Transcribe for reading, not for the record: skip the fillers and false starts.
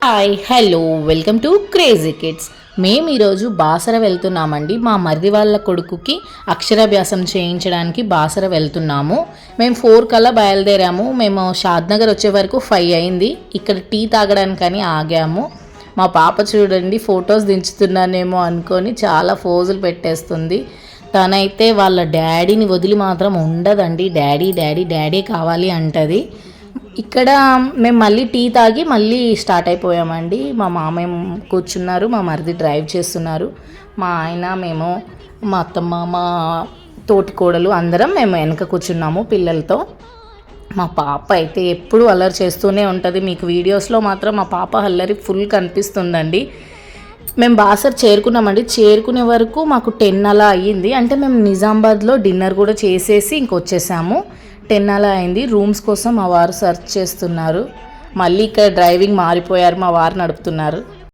Hi hello welcome to crazy kids. మేము ఈరోజు బాసర వెళ్తున్నామండి. మా మరిది వాళ్ళ కొడుకుకి అక్షరాభ్యాసం చేయించడానికి బాసర వెళ్తున్నాము. మేము 4 కల్లా బయలుదేరాము. మేము షాద్నగర్ వచ్చే వరకు 5 అయింది. ఇక్కడ టీ తాగడానికని ఆగాము. మా పాప చూడండి ఫొటోస్ దించుతున్నానేమో అనుకొని చాలా ఫోజులు పెట్టేస్తుంది. తనైతే వాళ్ళ డాడీని వదిలి మాత్రం ఉండదండి. డాడీ డాడీ డాడీ కావాలి అంటది. ఇక్కడ మేము మళ్ళీ టీ తాగి మళ్ళీ స్టార్ట్ అయిపోయామండి. మా మామయ్య కూర్చున్నారు, మా మరిది డ్రైవ్ చేస్తున్నారు, మా ఆయన, మేము, మా అత్తమ్మ, మా తోటికోడలు అందరం మేము వెనక కూర్చున్నాము పిల్లలతో. మా పాప అయితే ఎప్పుడు అల్లరి చేస్తూనే ఉంటుంది. మీకు వీడియోస్లో మాత్రం మా పాప అల్లరి ఫుల్ కనిపిస్తుందండి. మేము బాసర్ చేరుకున్నామండి. చేరుకునే వరకు మాకు 10 అలా అయ్యింది. అంటే మేము నిజామాబాద్లో డిన్నర్ కూడా చేసేసి ఇంకొచ్చేసాము. 10 అలా అయింది. రూమ్స్ కోసం మా వారు సెర్చ్ చేస్తున్నారు. మళ్ళీ ఇక్కడ డ్రైవింగ్ మారిపోయారు, మా వారు నడుపుతున్నారు.